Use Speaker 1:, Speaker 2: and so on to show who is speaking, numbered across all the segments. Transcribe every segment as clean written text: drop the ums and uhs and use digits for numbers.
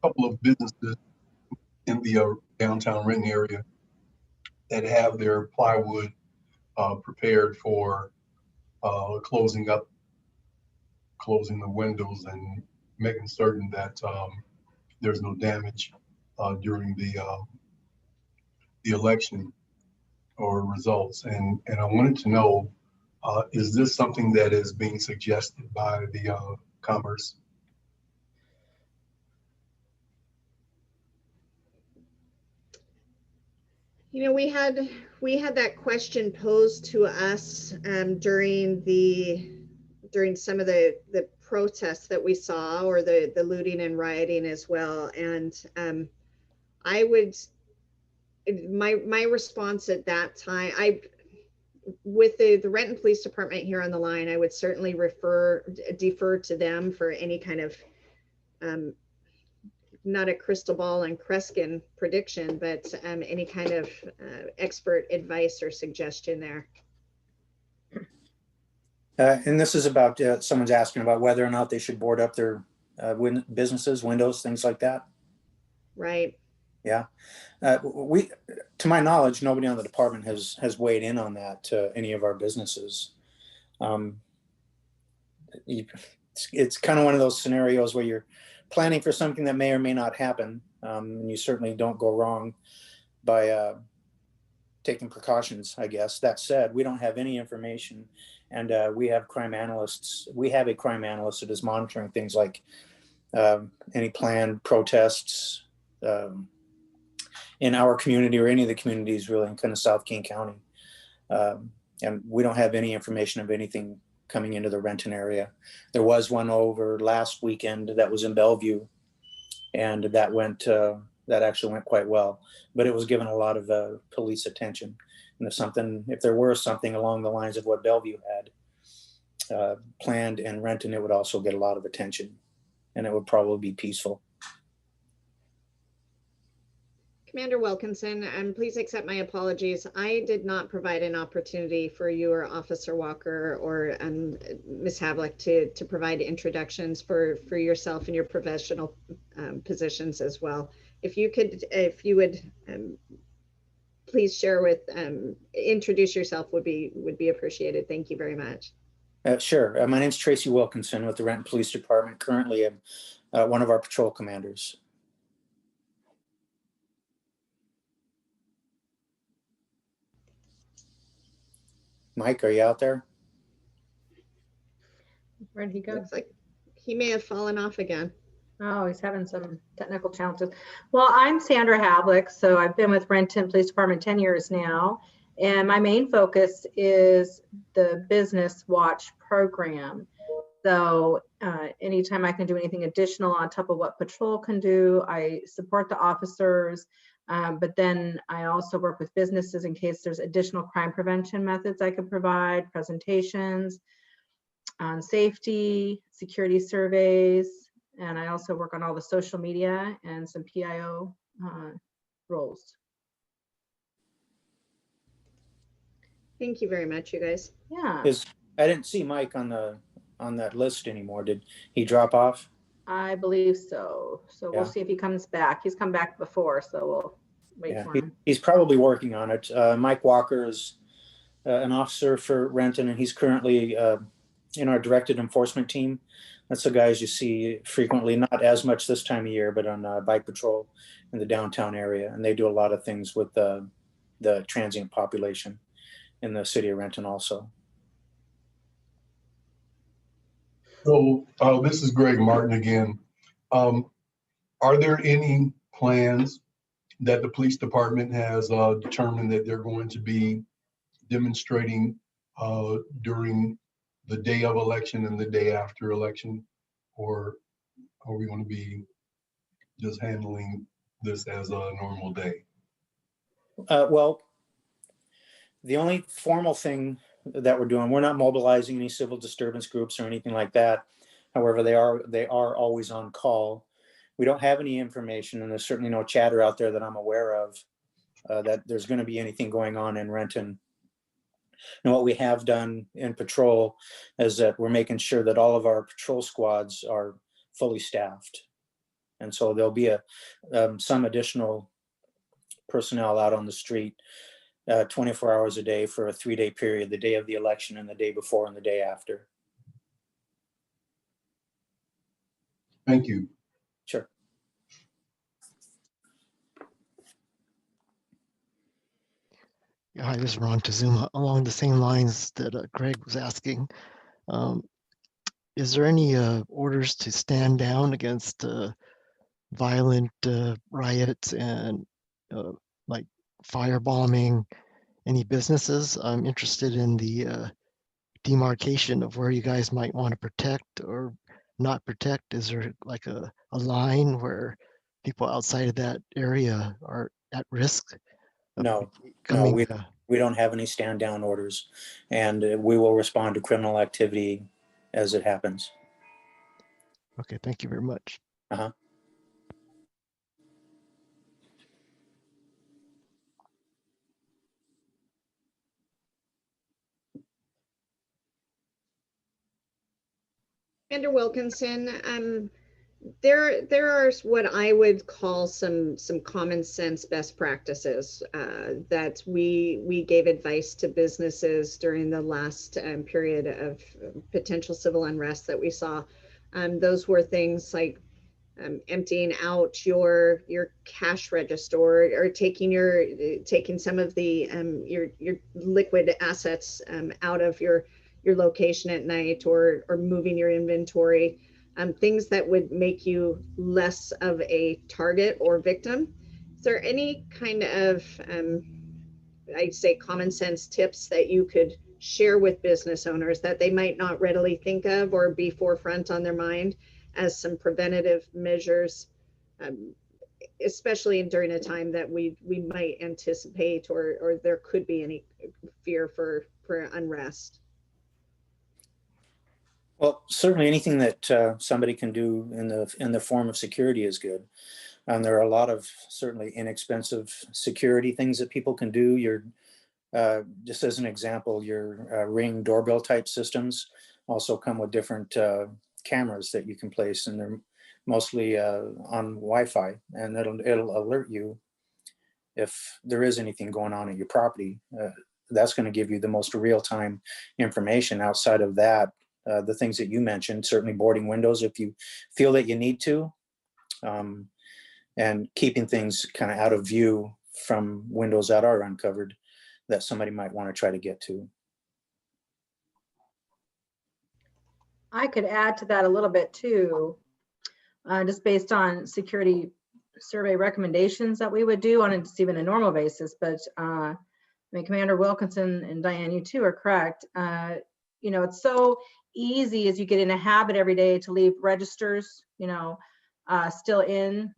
Speaker 1: couple of businesses in the downtown Renton area that have their plywood prepared for closing the windows and making certain that there's no damage during the election or results. And I wanted to know, is this something that is being suggested by the Commerce?
Speaker 2: You know, we had that question posed to us during some of the protests that we saw, or the looting and rioting as well. And my response at that time, with the Renton Police Department here on the line, I would certainly defer to them for any kind of not a crystal ball and Kreskin prediction, but any kind of expert advice or suggestion there.
Speaker 3: And this is about someone's asking about whether or not they should board up their businesses, windows, things like that.
Speaker 2: Right. Yeah.
Speaker 3: To my knowledge, nobody on the department has weighed in on that to any of our businesses. It's kind of one of those scenarios where you're planning for something that may or may not happen. And you certainly don't go wrong by taking precautions, I guess. That said, we don't have any information, and we have crime analysts. We have a crime analyst that is monitoring things like any planned protests in our community or any of the communities really in kind of South King County. And we don't have any information of anything coming into the Renton area. There was one over last weekend that was in Bellevue, and that actually went quite well, but it was given a lot of police attention. And if there were something along the lines of what Bellevue had planned in Renton, it would also get a lot of attention, and it would probably be peaceful.
Speaker 2: Commander Wilkinson, please accept my apologies. I did not provide an opportunity for you or Officer Walker or Ms. Havlik to provide introductions for yourself and your professional positions as well. If you would please share introduce yourself would be appreciated. Thank you very much.
Speaker 3: Sure. My name is Tracy Wilkinson with the Renton Police Department. Currently, I'm one of our patrol commanders. Mike, are you out there?
Speaker 4: Where'd he go?
Speaker 2: Looks like he may have fallen off again.
Speaker 4: Oh, he's having some technical challenges. Well, I'm Sandra Havlik, so I've been with Renton Police Department 10 years now, and my main focus is the Business Watch program. So anytime I can do anything additional on top of what patrol can do, I support the officers. But then I also work with businesses in case there's additional crime prevention methods I could provide, presentations on safety, security surveys, and I also work on all the social media and some PIO roles.
Speaker 2: Thank you very much, you guys.
Speaker 4: Yeah.
Speaker 3: I didn't see Mike on that list anymore. Did he drop off?
Speaker 4: I believe so. So
Speaker 3: Yeah.
Speaker 4: We'll see if he comes back. He's come back before, so we'll wait for him.
Speaker 3: He's probably working on it. Mike Walker is an officer for Renton, and he's currently in our directed enforcement team. That's the guys you see frequently, not as much this time of year, but on bike patrol in the downtown area. And they do a lot of things with the transient population in the city of Renton also.
Speaker 1: So this is Greg Martin again. Are there any plans that the police department has determined that they're going to be demonstrating during the day of election and the day after election? Or are we going to be just handling this as a normal day?
Speaker 3: Well, the only formal thing that we're doing, we're not mobilizing any civil disturbance groups or anything like that. However, they are always on call. We don't have any information, and there's certainly no chatter out there that I'm aware of that there's going to be anything going on in Renton. And what we have done in patrol is that we're making sure that all of our patrol squads are fully staffed. And so there'll be some additional personnel out on the street 24 hours a day for a 3-day period, the day of the election and the day before and the day after.
Speaker 1: Thank you.
Speaker 3: Sure.
Speaker 5: Yeah, hi, this is Ron Tazuma. Along the same lines that Greg was asking, is there any orders to stand down against violent riots and like firebombing any businesses? I'm interested in the demarcation of where you guys might want to protect or not protect. Is there like a line where people outside of that area are at risk?
Speaker 3: No,
Speaker 5: Coming,
Speaker 3: we don't have any stand down orders, and we will respond to criminal activity as it happens.
Speaker 5: okay, thank you very much.
Speaker 3: Uh-huh.
Speaker 2: Commander Wilkinson, there are what I would call some common sense best practices that we gave advice to businesses during the last period of potential civil unrest that we saw. Those were things like emptying out your cash register, or taking some of the your liquid assets out of your location at night, or moving your inventory, things that would make you less of a target or victim. Is there any kind of I'd say common sense tips that you could share with business owners that they might not readily think of or be forefront on their mind as some preventative measures, especially during a time that we might anticipate or there could be any fear for unrest?
Speaker 3: Well, certainly anything that somebody can do in the form of security is good. There are a lot of certainly inexpensive security things that people can do. Just as an example, your Ring doorbell type systems also come with different cameras that you can place, and they're mostly on Wi-Fi, and it'll alert you if there is anything going on at your property. That's going to give you the most real-time information. Outside of that, the things that you mentioned, certainly boarding windows if you feel that you need to, and keeping things kind of out of view from windows that are uncovered that somebody might want to try to get to.
Speaker 4: I could add to that a little bit too, just based on security survey recommendations that we would do on just even a normal basis. But I mean, Commander Wilkinson and Diane, you too are correct. You know, it's so easy as you get in a habit every day to leave registers, you know, still in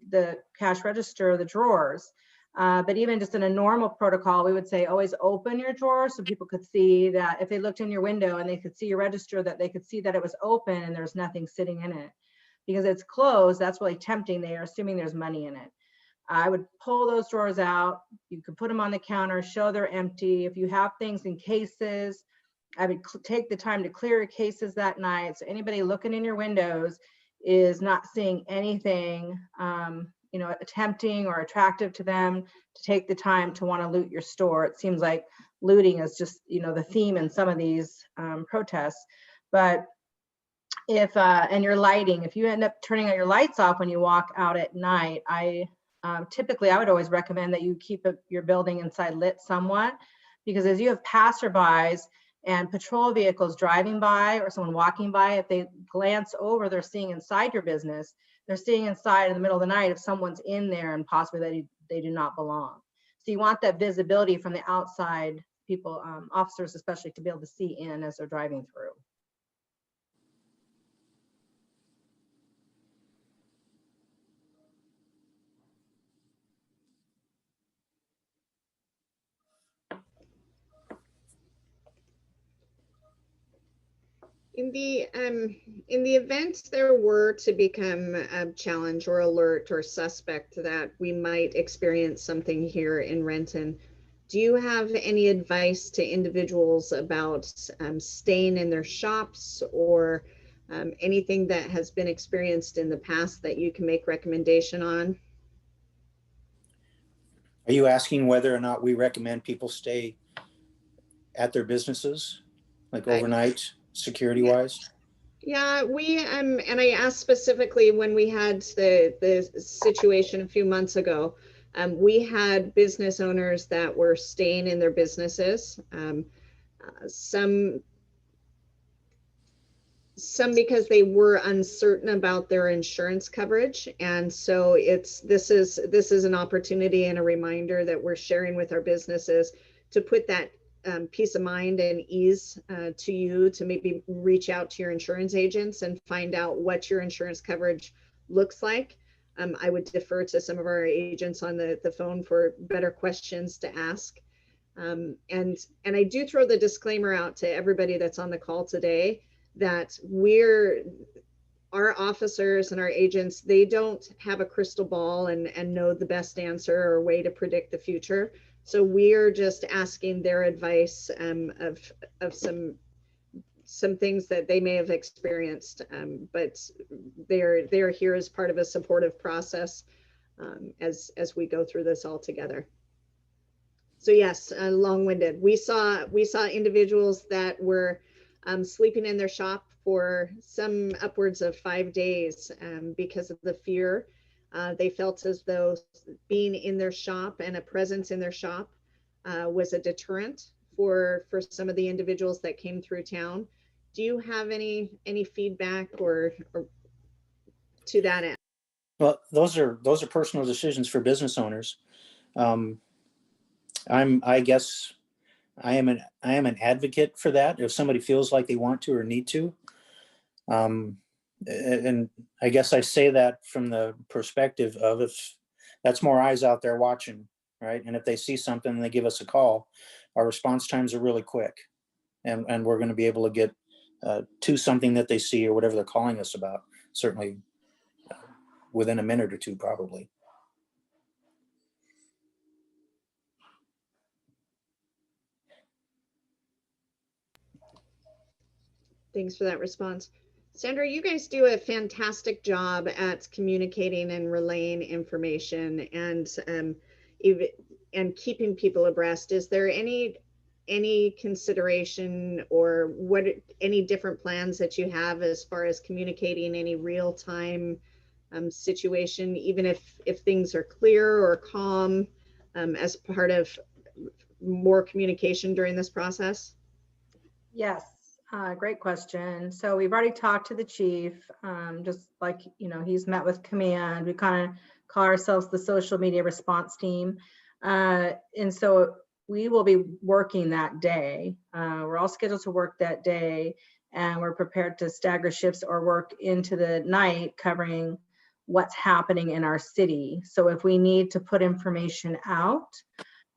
Speaker 4: the cash register, the drawers. But even just in a normal protocol, we would say always open your drawer so people could see that if they looked in your window and they could see your register, that they could see that it was open and there's nothing sitting in it. Because it's closed, that's really tempting. They are assuming there's money in it. I would pull those drawers out. You could put them on the counter, show they're empty. If you have things in cases, I would take the time to clear your cases that night. So anybody looking in your windows is not seeing anything, you know, tempting or attractive to them to take the time to want to loot your store. It seems like looting is just, you know, the theme in some of these protests. But if, and your lighting, if you end up turning out your lights off when you walk out at night, typically I would always recommend that you keep your building inside lit somewhat, because as you have passerbys and patrol vehicles driving by or someone walking by, if they glance over, they're seeing inside your business. They're seeing inside in the middle of the night if someone's in there and possibly they do not belong. So you want that visibility from the outside people, officers especially, to be able to see in as they're driving through.
Speaker 2: In the event there were to become a challenge or alert or suspect that we might experience something here in Renton, do you have any advice to individuals about staying in their shops or Anything that has been experienced in the past that you can make recommendation on?
Speaker 3: Are you asking whether or not we recommend people stay at their businesses, like overnight, security wise?
Speaker 2: Yeah, we and I asked specifically when we had the situation a few months ago. We had business owners that were staying in their businesses. Some because they were uncertain about their insurance coverage, and so this is an opportunity and a reminder that we're sharing with our businesses to put that peace of mind and ease to you to maybe reach out to your insurance agents and find out what your insurance coverage looks like. I would defer to some of our agents on the phone for better questions to ask. And I do throw the disclaimer out to everybody that's on the call today that our officers and our agents, they don't have a crystal ball and know the best answer or way to predict the future. So we're just asking their advice of some things that they may have experienced, but they're here as part of a supportive process as we go through this all together. So yes, long-winded. We saw individuals that were sleeping in their shop for some upwards of 5 days because of the fear. They felt as though being in their shop and a presence in their shop was a deterrent for some of the individuals that came through town. Do you have any feedback or to that end?
Speaker 3: Well, those are personal decisions for business owners. I guess I am an advocate for that if somebody feels like they want to or need to. And I guess I say that from the perspective of if that's more eyes out there watching, right? And if they see something and they give us a call, our response times are really quick, and we're going to be able to get to something that they see or whatever they're calling us about, certainly within a minute or two, probably.
Speaker 2: Thanks for that response. Sandra, you guys do a fantastic job at communicating and relaying information and keeping people abreast. Is there any consideration or any different plans that you have as far as communicating any real-time situation, even if things are clear or calm, as part of more communication during this process?
Speaker 4: Yes, great question. So we've already talked to the chief, just like, he's met with command. We kind of call ourselves the social media response team. And so we will be working that day. We're all scheduled to work that day, and we're prepared to stagger shifts or work into the night covering what's happening in our city. So if we need to put information out,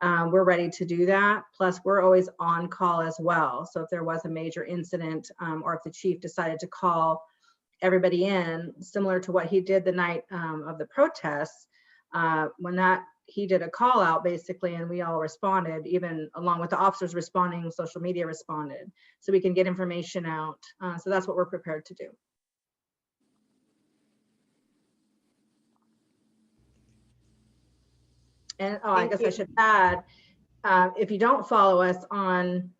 Speaker 4: we're ready to do that. Plus, we're always on call as well. So if there was a major incident, or if the chief decided to call everybody in, similar to what he did the night of the protests, he did a call out basically, and we all responded, even along with the officers responding, social media responded, so we can get information out. So that's what we're prepared to do. And I guess I should add, if you don't follow us on,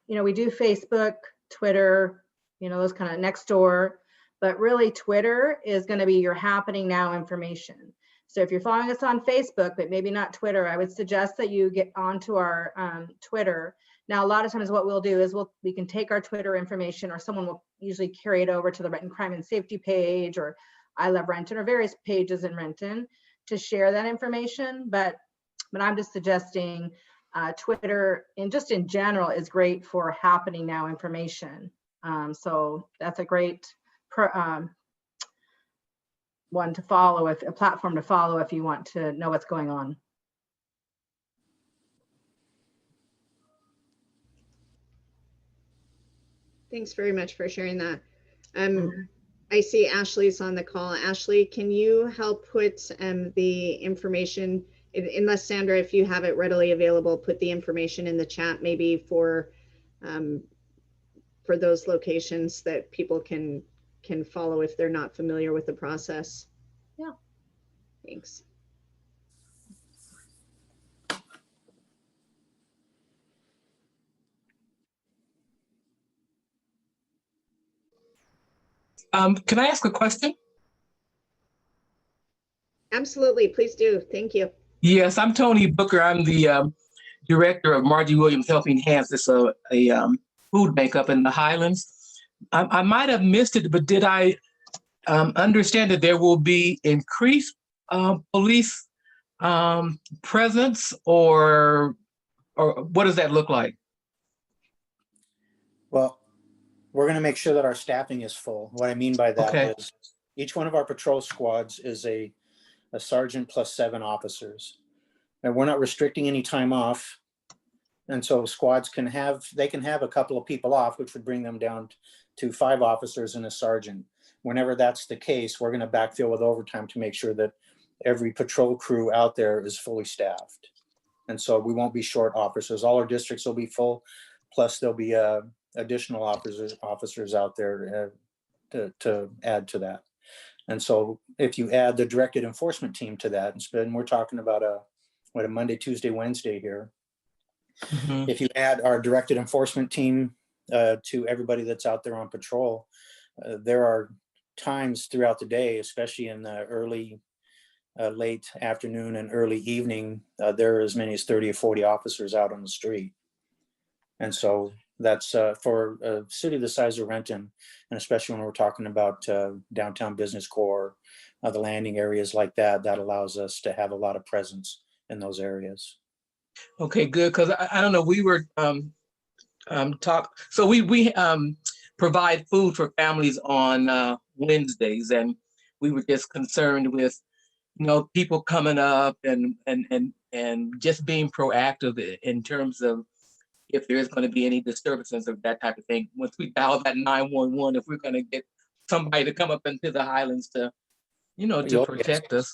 Speaker 4: we do Facebook, Twitter, those kind of next door, but really Twitter is going to be your happening now information. So if you're following us on Facebook, but maybe not Twitter, I would suggest that you get onto our Twitter. Now, a lot of times what we'll do is we can take our Twitter information, or someone will usually carry it over to the Renton Crime and Safety page, or I Love Renton, or various pages in Renton to share that information. But I'm just suggesting Twitter, and just in general, is great for happening now information. So that's a great one to follow, a platform to follow if you want to know what's going on.
Speaker 2: Thanks very much for sharing that. I see Ashley's on the call. Ashley, can you help put the information, unless Sandra, if you have it readily available, put the information in the chat maybe for those locations that people can can follow if they're not familiar with the process.
Speaker 4: Yeah.
Speaker 2: Thanks.
Speaker 6: Can I ask a question?
Speaker 2: Absolutely, please do. Thank you.
Speaker 6: Yes, I'm Toni Booker. I'm the director of Margie Williams Helping Hands. It's a food bank up in the Highlands. I might have missed it, but did I understand that there will be increased police presence, or what does that look like?
Speaker 3: Well, we're going to make sure that our staffing is full. What I mean by that is each one of our patrol squads is a sergeant plus 7 officers. And we're not restricting any time off. And so squads can have a couple of people off, which would bring them down to 5 officers and a sergeant. Whenever that's the case, we're going to backfill with overtime to make sure that every patrol crew out there is fully staffed. And so we won't be short officers. All our districts will be full, plus there'll be additional officers out there to add to that. And so if you add the directed enforcement team to that, and we're talking about a Monday, Tuesday, Wednesday here. Mm-hmm. If you add our directed enforcement team to everybody that's out there on patrol, there are times throughout the day, especially in the early, late afternoon and early evening, there are as many as 30 or 40 officers out on the street. And so that's for a city the size of Renton, and especially when we're talking about downtown business core, the landing areas like that, that allows us to have a lot of presence in those areas.
Speaker 6: Okay, good. Because I don't know, we were so we provide food for families on Wednesdays, and we were just concerned with, you know, people coming up and just being proactive in terms of if there is going to be any disturbances of that type of thing. Once we dial that 911, if we're going to get somebody to come up into the Highlands to, you know, to protect us.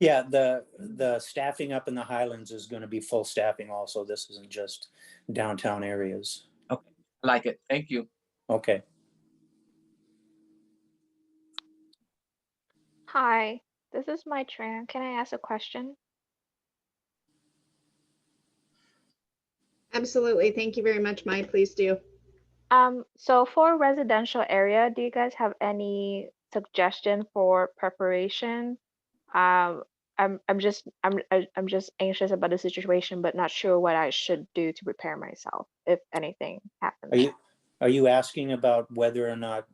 Speaker 3: Yeah, the staffing up in the Highlands is going to be full staffing also. This isn't just downtown areas.
Speaker 6: Okay, I like it. Thank you.
Speaker 3: Okay.
Speaker 7: Hi, this is my Tran. Can I ask a question?
Speaker 2: Absolutely. Thank you very much, Mai. Please do.
Speaker 7: So for residential area, do you guys have any suggestion for preparation? I'm just anxious about the situation, but not sure what I should do to prepare myself if anything happens.
Speaker 3: Are you asking about whether or not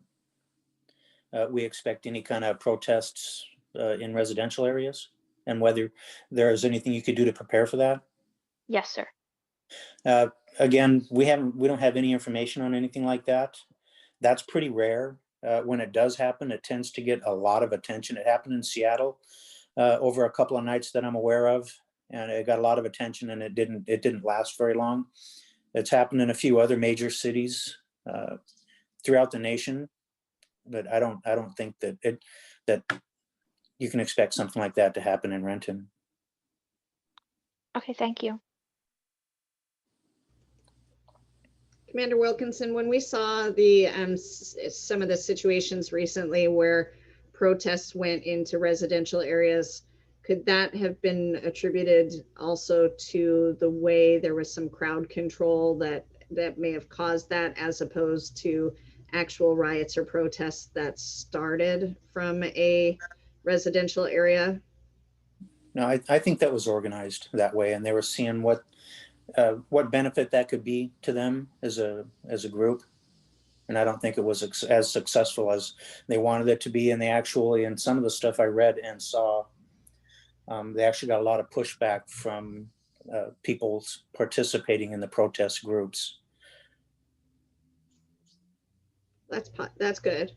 Speaker 3: we expect any kind of protests in residential areas, and whether there is anything you could do to prepare for that?
Speaker 7: Yes, sir.
Speaker 3: Again, we don't have any information on anything like that. That's pretty rare. When it does happen, it tends to get a lot of attention. It happened in Seattle over a couple of nights that I'm aware of, and it got a lot of attention, and it didn't last very long. It's happened in a few other major cities throughout the nation, but I don't think that you can expect something like that to happen in Renton.
Speaker 7: Okay, thank you.
Speaker 2: Commander Wilkinson, when we saw the some of the situations recently where protests went into residential areas, could that have been attributed also to the way there was some crowd control that may have caused that, as opposed to actual riots or protests that started from a residential area?
Speaker 3: No, I think that was organized that way, and they were seeing what benefit that could be to them as a group. And I don't think it was as successful as they wanted it to be. And they actually, in some of the stuff I read and saw, they actually got a lot of pushback from people participating in the protest groups.
Speaker 2: That's good.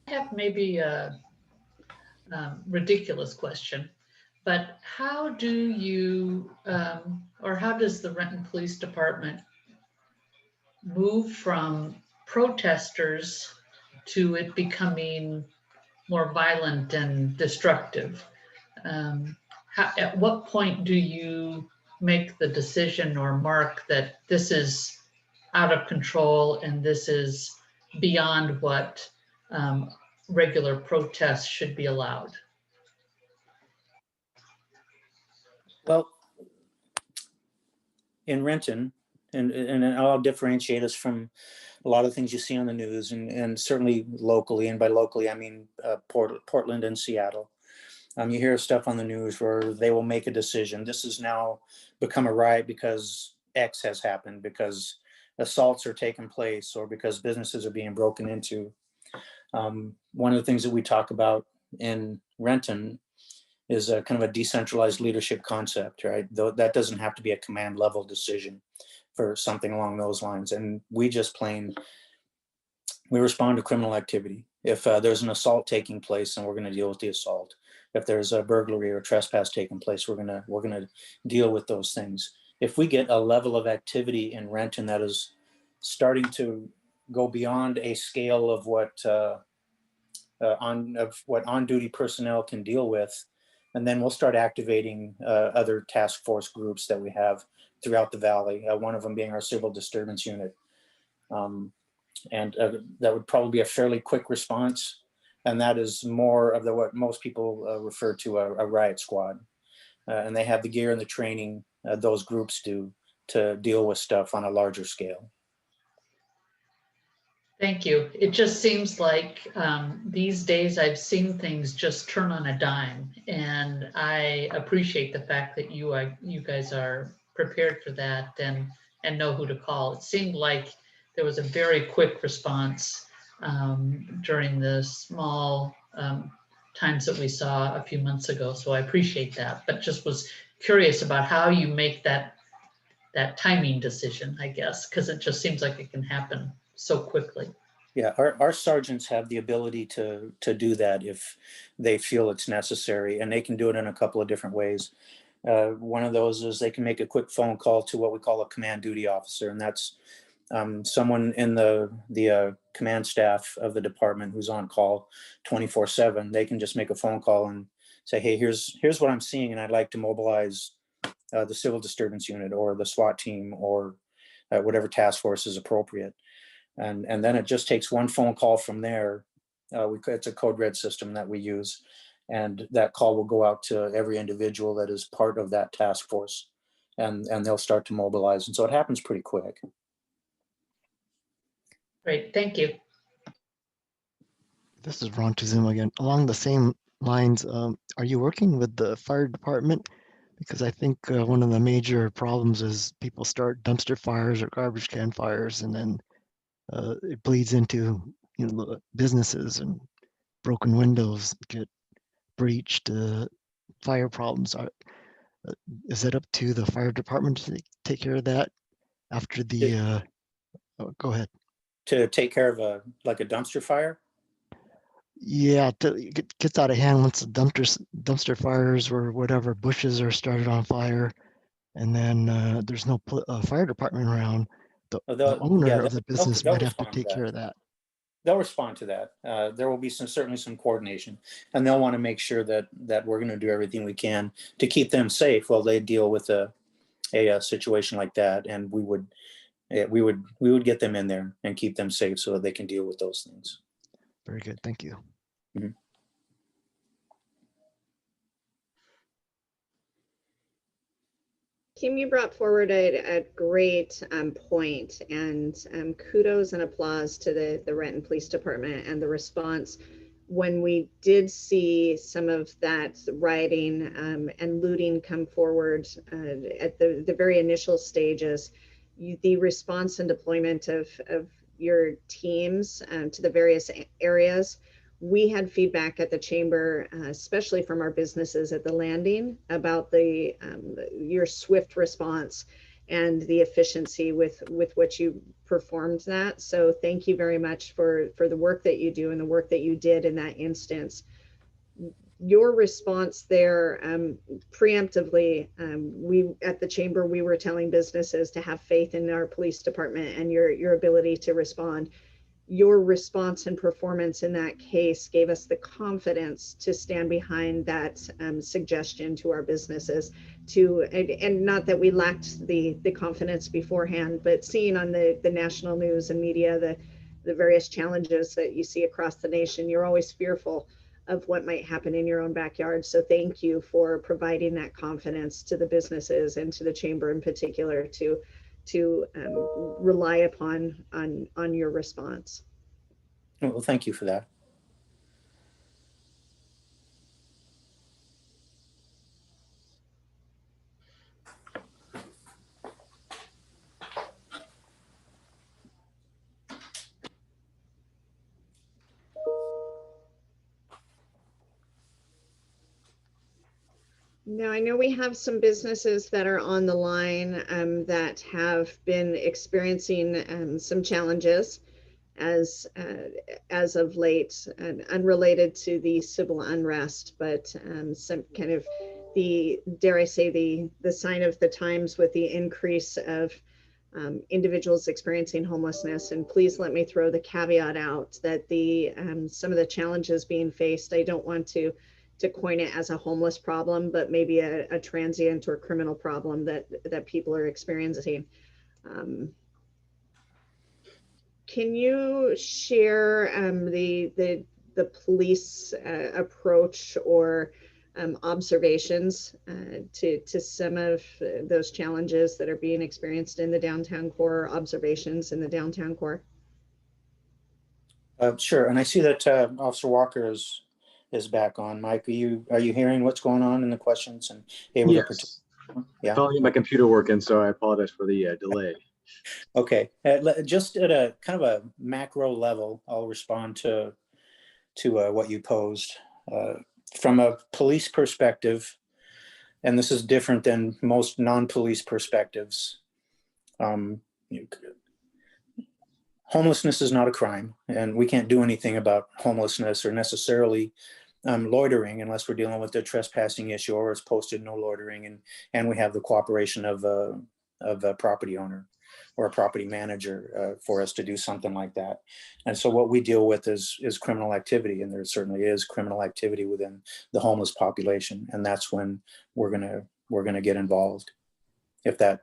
Speaker 8: I have maybe a ridiculous question, but how do you, or how does the Renton Police Department move from protesters to it becoming more violent and destructive? At what point do you make the decision or mark that this is out of control and this is beyond what regular protests should be allowed?
Speaker 3: Well, in Renton, and I'll differentiate us from a lot of things you see on the news, and certainly locally, and by locally I mean Portland and Seattle. You hear stuff on the news where they will make a decision. This has now become a riot because X has happened, because assaults are taking place, or because businesses are being broken into. One of the things that we talk about in Renton is a kind of a decentralized leadership concept, right? Though that doesn't have to be a command level decision for something along those lines. And we just we respond to criminal activity. If there's an assault taking place, then we're going to deal with the assault. If there's a burglary or trespass taking place, we're gonna deal with those things. If we get a level of activity in Renton that is starting to go beyond a scale of what on-duty personnel can deal with, and then we'll start activating other task force groups that we have throughout the valley. One of them being our civil disturbance unit. That would probably be a fairly quick response. And that is more of what most people refer to a riot squad. And they have the gear and the training those groups do to deal with stuff on a larger scale.
Speaker 8: Thank you. It just seems like these days I've seen things just turn on a dime, and I appreciate the fact that you guys are prepared for that and know who to call. It seemed like there was a very quick response during the small times that we saw a few months ago, so I appreciate that. But just was curious about how you make that timing decision, I guess, because it just seems like it can happen so quickly.
Speaker 3: Yeah, our sergeants have the ability to do that if they feel it's necessary, and they can do it in a couple of different ways. One of those is they can make a quick phone call to what we call a command duty officer, and that's someone in the command staff of the department who's on call 24/7. They can just make a phone call and say, hey, here's what I'm seeing, and I'd like to mobilize the civil disturbance unit or the SWAT team or whatever task force is appropriate. And then it just takes one phone call from there. It's a code red system that we use, and that call will go out to every individual that is part of that task force, and they'll start to mobilize. And so it happens pretty quick.
Speaker 8: Great, thank you.
Speaker 5: This is Ron Tuzuma again. Along the same lines, are you working with the fire department? Because I think one of the major problems is people start dumpster fires or garbage can fires, and then it bleeds into the businesses, and broken windows get breached. Fire problems is it up to the fire department to take care of that after the? Go ahead.
Speaker 3: To take care of a dumpster fire?
Speaker 5: Yeah, it gets out of hand once the dumpster fires or whatever bushes are started on fire, and then there's no fire department around. The owner of the business might have to take care of that.
Speaker 3: They'll respond to that. There will be certainly some coordination, and they'll want to make sure that we're going to do everything we can to keep them safe while they deal with a situation like that. And we would get them in there and keep them safe so that they can deal with those things.
Speaker 5: Very good, thank you.
Speaker 3: Mm-hmm.
Speaker 2: Kim, you brought forward a great point, and kudos and applause to the Renton Police Department and the response when we did see some of that rioting and looting come forward at the very initial stages. The response and deployment of your teams to the various areas. We had feedback at the chamber, especially from our businesses at the landing, about your swift response and the efficiency with which you performed that. So thank you very much for the work that you do and the work that you did in that instance. Your response there, preemptively, we at the chamber, we were telling businesses to have faith in our police department and your ability to respond. your response and performance in that case gave us the confidence to stand behind that suggestion to our businesses and not that we lacked the confidence beforehand, but seeing on the national news and media, the various challenges that you see across the nation, you're always fearful of what might happen in your own backyard. So thank you for providing that confidence to the businesses and to the chamber in particular to rely upon on your response.
Speaker 3: Well, thank you for that.
Speaker 2: Now, I know we have some businesses that are on the line that have been experiencing some challenges as of late, and unrelated to the civil unrest, but some kind of dare I say, the sign of the times with the increase of individuals experiencing homelessness. And please let me throw the caveat out that some of the challenges being faced, I don't want to coin it as a homeless problem, but maybe a transient or criminal problem that people are experiencing. Can you share the police approach or observations to some of those challenges that are being experienced in the downtown core, observations in the downtown core?
Speaker 3: Sure, and I see that Officer Walker is back on. Mike, are you hearing what's going on in the questions and able to participate? Yeah.
Speaker 9: I finally get my computer working, so I apologize for the delay.
Speaker 3: Okay, just at a kind of a macro level, I'll respond to what you posed. From a police perspective, and this is different than most non-police perspectives, homelessness is not a crime, and we can't do anything about homelessness or necessarily loitering unless we're dealing with the trespassing issue or it's posted no loitering, and we have the cooperation of a property owner or a property manager for us to do something like that. And so what we deal with is criminal activity, and there certainly is criminal activity within the homeless population, and that's when we're gonna get involved. If that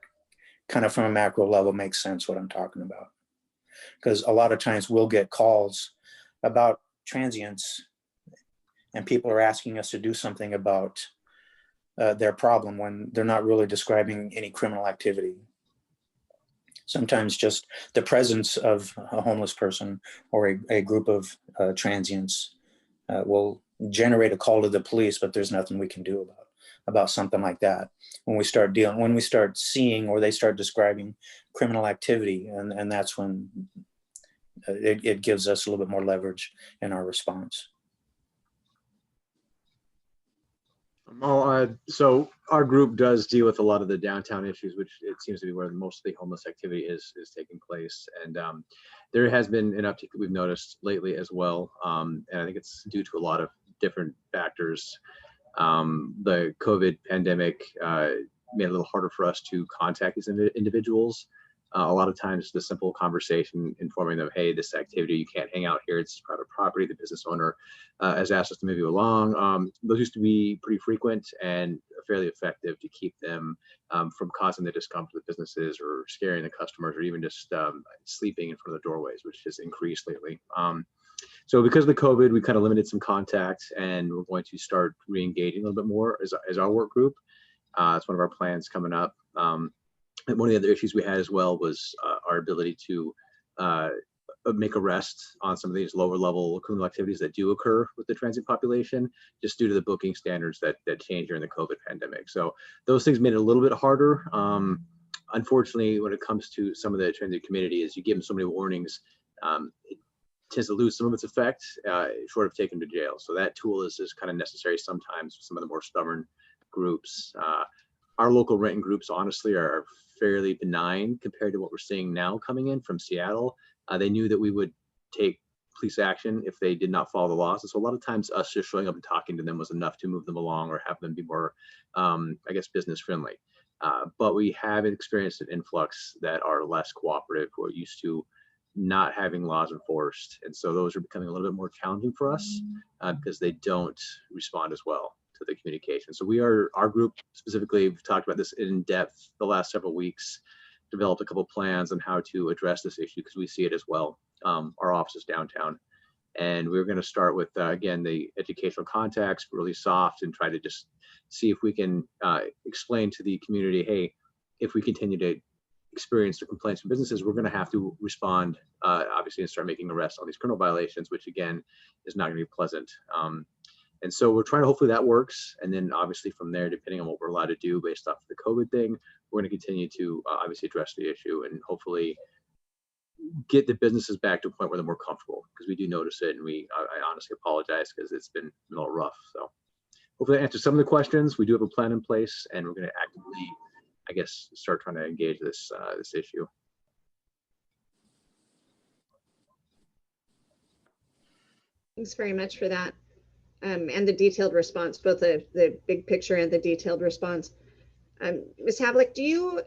Speaker 3: kind of from a macro level makes sense what I'm talking about. Because a lot of times we'll get calls about transients and people are asking us to do something about their problem when they're not really describing any criminal activity. Sometimes just the presence of a homeless person or a group of transients will generate a call to the police, but there's nothing we can do about something like that. When we start seeing or they start describing criminal activity, and that's when it gives us a little bit more leverage in our response.
Speaker 9: So our group does deal with a lot of the downtown issues, which it seems to be where most of the homeless activity is taking place. And there has been an uptick that we've noticed lately as well. And I think it's due to a lot of different factors. The COVID pandemic made it a little harder for us to contact these individuals. A lot of times the simple conversation informing them, hey, this activity, you can't hang out here, it's private property, the business owner has asked us to move you along. Those used to be pretty frequent and fairly effective to keep them from causing the discomfort of the businesses or scaring the customers or even just sleeping in front of the doorways, which has increased lately. So because of the COVID, we kind of limited some contact, and we're going to start re-engaging a little bit more as our work group. It's one of our plans coming up. And one of the other issues we had as well was our ability to make arrests on some of these lower level criminal activities that do occur with the transient population, just due to the booking standards that changed during the COVID pandemic. So those things made it a little bit harder. Unfortunately, when it comes to some of the transient community, is you give them so many warnings, it tends to lose some of its effect, short of taking them to jail. So that tool is kind of necessary sometimes for some of the more stubborn groups. Our local Renton groups, honestly, are fairly benign compared to what we're seeing now coming in from Seattle. They knew that we would take police action if they did not follow the laws. And so a lot of times us just showing up and talking to them was enough to move them along or have them be more, I guess, business friendly. But we have experienced an influx that are less cooperative, who are used to not having laws enforced. And so those are becoming a little bit more challenging for us because they don't respond as well to the communication. So our group specifically, we've talked about this in depth the last several weeks, developed a couple plans on how to address this issue because we see it as well. Our office is downtown. And we're going to start with, again, the educational contacts, really soft, and try to just see if we can explain to the community, hey, if we continue to experience the complaints from businesses, we're going to have to respond, obviously, and start making arrests on these criminal violations, which, again, is not going to be pleasant. And so we're trying to, hopefully that works. And then obviously from there, depending on what we're allowed to do based off the COVID thing, we're going to continue to obviously address the issue and hopefully get the businesses back to a point where they're more comfortable, because we do notice it, and I honestly apologize because it's been a little rough. So hopefully that answers some of the questions. We do have a plan in place, and we're going to actively, I guess, start trying to engage this issue.
Speaker 2: Thanks very much for that. And the detailed response, both the big picture and the detailed response. Ms. Havlik,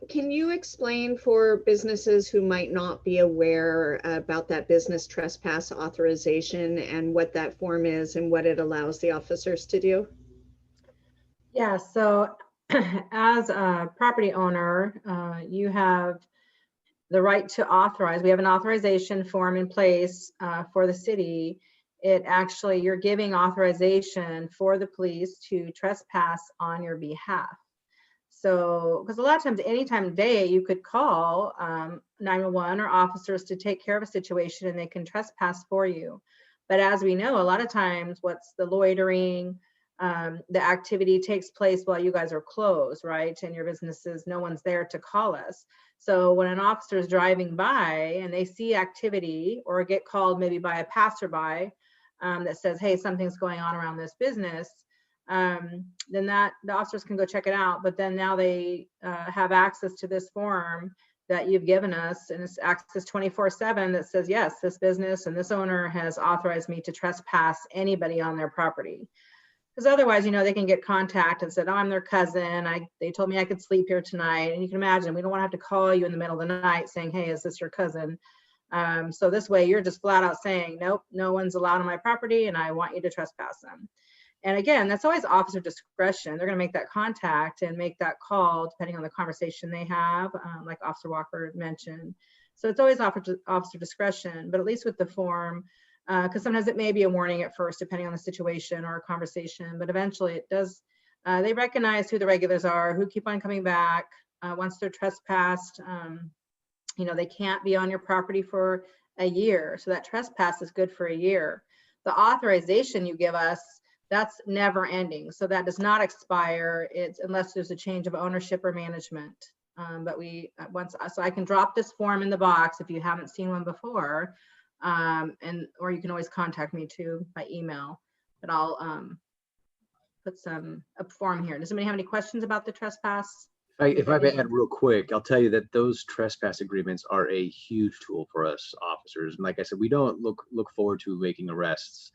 Speaker 2: can you explain for businesses who might not be aware about that business trespass authorization and what that form is and what it allows the officers to do?
Speaker 4: Yeah, so as a property owner, you have the right to authorize. We have an authorization form in place for the city. It actually, you're giving authorization for the police to trespass on your behalf. So, because a lot of times, any time of day, you could call 911 or officers to take care of a situation, and they can trespass for you. But as we know, a lot of times, what's the loitering, the activity takes place while you guys are closed, right? And your businesses, no one's there to call us. So when an officer is driving by and they see activity or get called maybe by a passerby that says, hey, something's going on around this business, then the officers can go check it out. But then now they have access to this form that you've given us, and it's access 24/7 that says, yes, this business and this owner has authorized me to trespass anybody on their property. Because otherwise, they can get contact and said, oh, I'm their cousin. They told me I could sleep here tonight. And you can imagine, we don't want to have to call you in the middle of the night saying, hey, is this your cousin? So this way you're just flat out saying, nope, no one's allowed on my property and I want you to trespass them. And again, that's always officer discretion. They're going to make that contact and make that call depending on the conversation they have, like Officer Walker mentioned. So it's always officer discretion, but at least with the form, because sometimes it may be a warning at first, depending on the situation or a conversation, but eventually it does, they recognize who the regulars are, who keep on coming back. Once they're trespassed, they can't be on your property for a year. So that trespass is good for a year. The authorization you give us, that's never ending. So that does not expire. It's unless there's a change of ownership or management. But so I can drop this form in the box if you haven't seen one before. Or you can always contact me too by email, but I'll put a form here. Does anybody have any questions about the trespass?
Speaker 9: If I may add real quick, I'll tell you that those trespass agreements are a huge tool for us officers. And like I said, we don't look forward to making arrests.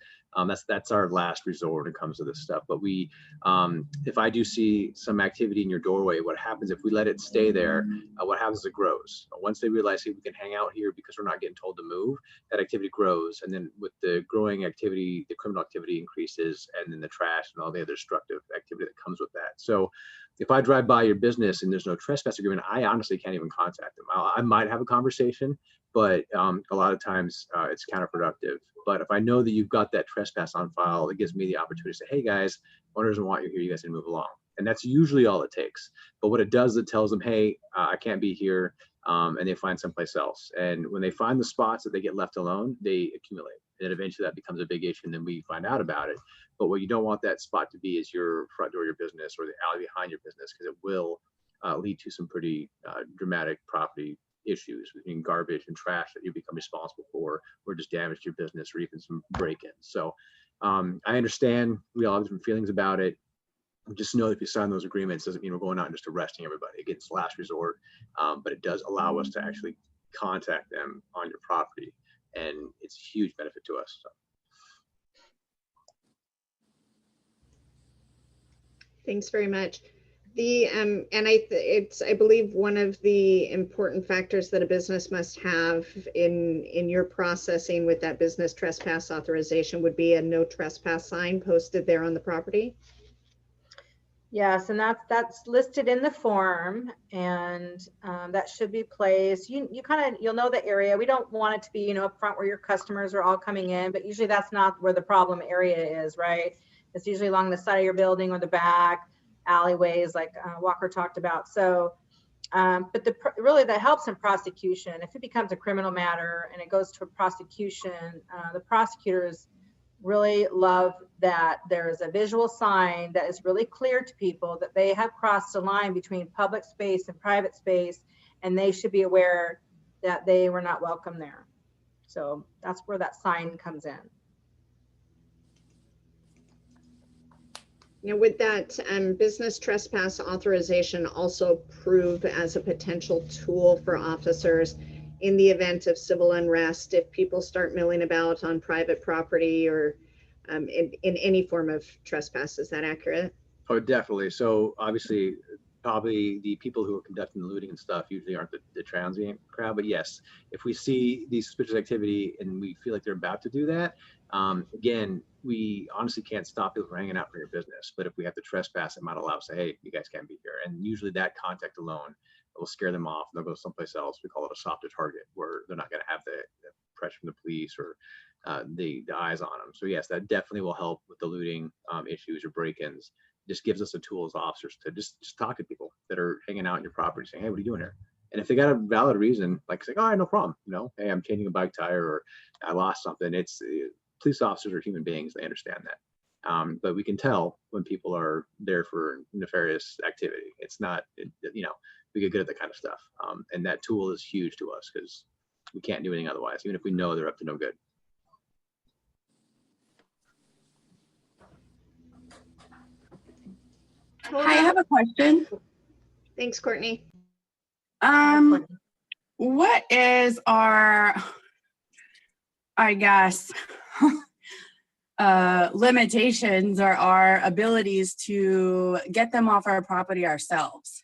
Speaker 9: That's our last resort when it comes to this stuff. But if I do see some activity in your doorway, what happens if we let it stay there? What happens is it grows. Once they realize, hey, we can hang out here because we're not getting told to move, that activity grows. And then with the growing activity, the criminal activity increases, and then the trash and all the other destructive activity that comes with that. So if I drive by your business and there's no trespass agreement, I honestly can't even contact them. I might have a conversation, but a lot of times it's counterproductive. But if I know that you've got that trespass on file, it gives me the opportunity to say, hey guys, owner doesn't want you here, you guys need to move along. And that's usually all it takes. But what it does, it tells them, hey, I can't be here, and they find someplace else. And when they find the spots that they get left alone, they accumulate. And eventually that becomes a big issue, and then we find out about it. But what you don't want that spot to be is your front door of your business or the alley behind your business, because it will lead to some pretty dramatic property issues between garbage and trash that you become responsible for, or just damage to your business, or even some break-ins. So I understand we all have different feelings about it. Just know that if you sign those agreements, doesn't mean we're going out and just arresting everybody. Again, it's last resort, but it does allow us to actually contact them on your property, and it's a huge benefit to us. So.
Speaker 2: Thanks very much. I believe one of the important factors that a business must have in your processing with that business trespass authorization would be a no trespass sign posted there on the property.
Speaker 4: Yes, and that's listed in the form, and that should be placed. You'll know the area. We don't want it to be, up front where your customers are all coming in, but usually that's not where the problem area is, right? It's usually along the side of your building or the back alleyways, like Walker talked about. So, but really that helps in prosecution. If it becomes a criminal matter and it goes to a prosecution, the prosecutors really love that there is a visual sign that is really clear to people that they have crossed a line between public space and private space, and they should be aware that they were not welcome there. So that's where that sign comes in.
Speaker 2: Would that business trespass authorization also prove as a potential tool for officers in the event of civil unrest, if people start milling about on private property or in any form of trespass? Is that accurate?
Speaker 9: Oh, definitely. So obviously, probably the people who are conducting the looting and stuff usually aren't the transient crowd. But yes, if we see these suspicious activity and we feel like they're about to do that, again, we honestly can't stop people from hanging out for your business. But if we have to trespass, it might allow us to say, hey, you guys can't be here. And usually that contact alone will scare them off. They'll go someplace else. We call it a softer target, where they're not going to have the pressure from the police or the eyes on them. So yes, that definitely will help with the looting issues or break-ins. Just gives us a tool as officers to just talk to people that are hanging out in your property, saying, hey, what are you doing here? And if they got a valid reason, like saying, oh, no problem, hey, I'm changing a bike tire or I lost something. Police officers are human beings. They understand that. But we can tell when people are there for nefarious activity. It's not, we get good at that kind of stuff. And that tool is huge to us because we can't do anything otherwise, even if we know they're up to no good.
Speaker 10: Hi, I have a question.
Speaker 2: Thanks, Courtney.
Speaker 10: What is our, I guess, limitations or our abilities to get them off our property ourselves?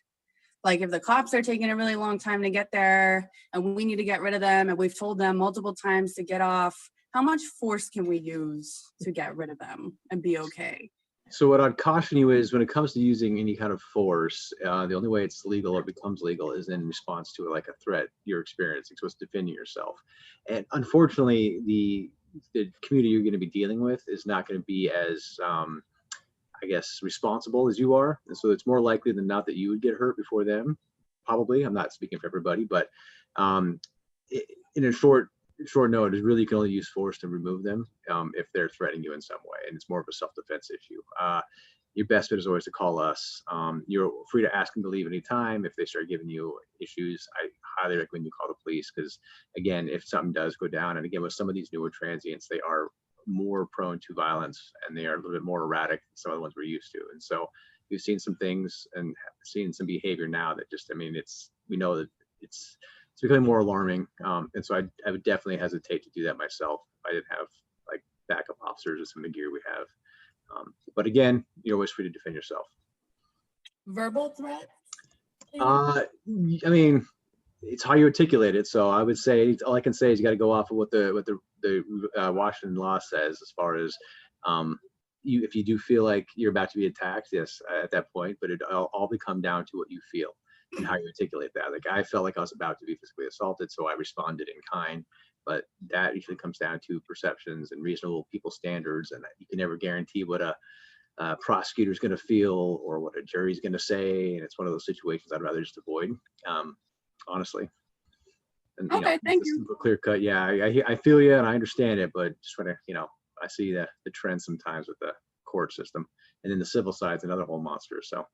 Speaker 10: Like if the cops are taking a really long time to get there and we need to get rid of them and we've told them multiple times to get off, how much force can we use to get rid of them and be okay?
Speaker 9: So what I'd caution you is when it comes to using any kind of force, the only way it's legal or becomes legal is in response to like a threat you're experiencing. So it's defending yourself. And unfortunately, the community you're going to be dealing with is not going to be as, I guess, responsible as you are. And so it's more likely than not that you would get hurt before them. Probably. I'm not speaking for everybody, but in a short note, is really you can only use force to remove them if they're threatening you in some way, and it's more of a self-defense issue. Your best bet is always to call us. You're free to ask them to leave anytime. If they start giving you issues, I highly recommend you call the police because, again, if something does go down, and again, with some of these newer transients, they are more prone to violence and they are a little bit more erratic than some of the ones we're used to. And so we've seen some things and seen some behavior now that just, we know that it's becoming more alarming. And so I would definitely hesitate to do that myself if I didn't have like backup officers and some of the gear we have. But again, you're always free to defend yourself.
Speaker 10: Verbal threat?
Speaker 9: It's how you articulate it. So I would say, all I can say is you got to go off of what the Washington law says as far as if you do feel like you're about to be attacked, yes, at that point, but it all come down to what you feel and how you articulate that. Like I felt like I was about to be physically assaulted, so I responded in kind, but that usually comes down to perceptions and reasonable people standards, and you can never guarantee what a prosecutor is going to feel or what a jury is going to say, and it's one of those situations I'd rather just avoid, honestly. And,
Speaker 10: okay, thank you.
Speaker 9: Clear cut. Yeah, I feel you and I understand it, but just want to, I see the trend sometimes with the court system, and then the civil side's another whole monster. So.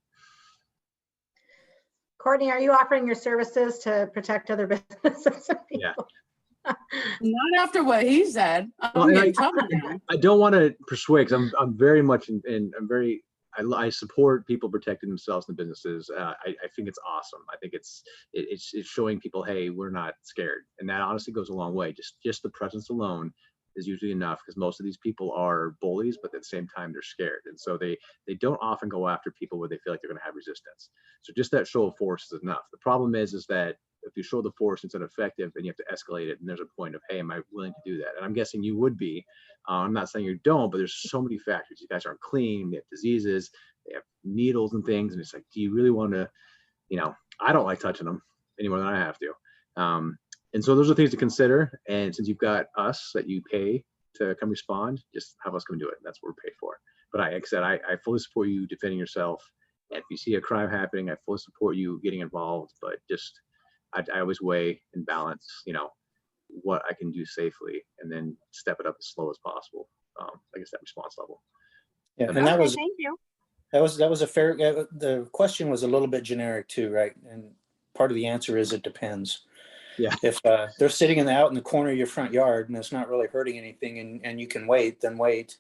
Speaker 4: Courtney, are you offering your services to protect other businesses?
Speaker 9: Yeah.
Speaker 10: Not after what he said. I
Speaker 9: don't want to persuade because I'm very much I support people protecting themselves and businesses. I think it's awesome. I think it's showing people, hey, we're not scared, and that honestly goes a long way. Just the presence alone is usually enough, because most of these people are bullies, but at the same time they're scared, and so they don't often go after people where they feel like they're going to have resistance. So just that show of force is enough. The problem is that if you show the force it's ineffective, then you have to escalate it, and there's a point of, hey, am I willing to do that? And I'm guessing you would be. I'm not saying you don't, but there's so many factors. You guys aren't clean, they have diseases, they have needles and things, and it's like, do you really want to, I don't like touching them any more than I have to. And so those are things to consider. And since you've got us that you pay to come respond, just have us come do it. That's what we're paid for. But like I said, I fully support you defending yourself. And if you see a crime happening, I fully support you getting involved. But just, I always weigh and balance, what I can do safely, and then step it up as slow as possible. I guess that response level.
Speaker 3: Yeah, and
Speaker 10: Okay, thank you.
Speaker 3: that was a fair. The question was a little bit generic too, right? And part of the answer is it depends.
Speaker 9: Yeah.
Speaker 3: If they're sitting out in the corner of your front yard and it's not really hurting anything, and you can wait, then wait.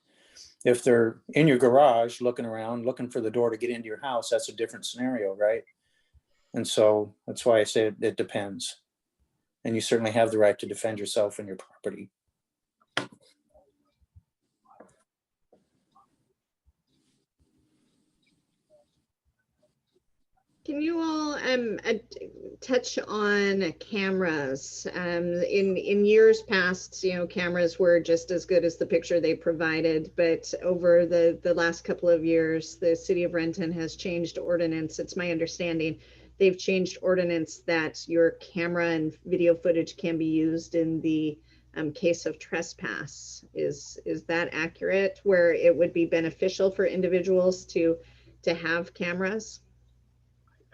Speaker 3: If they're in your garage looking around, looking for the door to get into your house, that's a different scenario, right? And so that's why I say it depends. And you certainly have the right to defend yourself and your property.
Speaker 2: Can you all touch on cameras? In years past, cameras were just as good as the picture they provided, but over the last couple of years, the city of Renton has changed ordinance. It's my understanding they've changed ordinance that your camera and video footage can be used in the case of trespass. Is that accurate, where it would be beneficial for individuals to have cameras?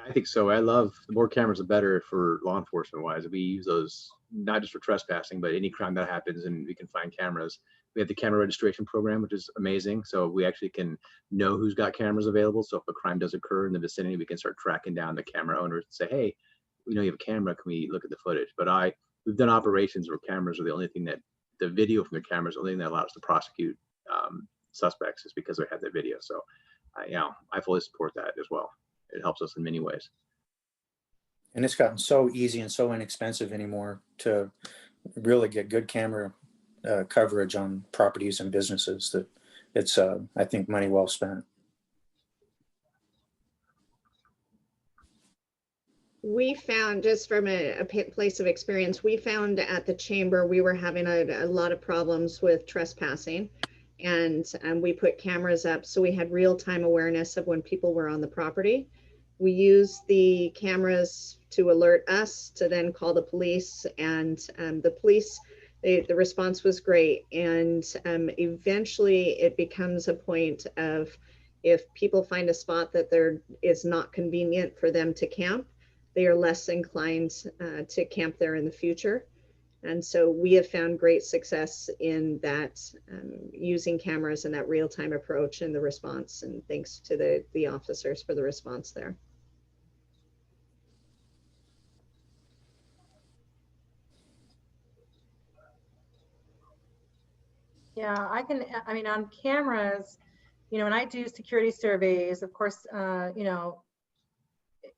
Speaker 9: I think so. I love, the more cameras, the better for law enforcement wise. We use those not just for trespassing, but any crime that happens, and we can find cameras. We have the camera registration program, which is amazing. So we actually can know who's got cameras available. So if a crime does occur in the vicinity, we can start tracking down the camera owners and say, hey, we know you have a camera. Can we look at the footage? But we've done operations where cameras are the only thing that, the video from the cameras, the only thing that allows us to prosecute suspects, is because they have the video. So I fully support that as well. It helps us in many ways.
Speaker 3: And it's gotten so easy and so inexpensive anymore to really get good camera coverage on properties and businesses that it's, I think, money well spent.
Speaker 2: We found, just from a place of experience, we found at the chamber we were having a lot of problems with trespassing, and we put cameras up so we had real-time awareness of when people were on the property. We used the cameras to alert us to then call the police, and the police, the response was great. And eventually it becomes a point of, if people find a spot that there is not convenient for them to camp, they are less inclined to camp there in the future. And so we have found great success in that, using cameras and that real-time approach and the response, and thanks to the officers for the response there.
Speaker 4: Yeah, I mean, on cameras, when I do security surveys, of course,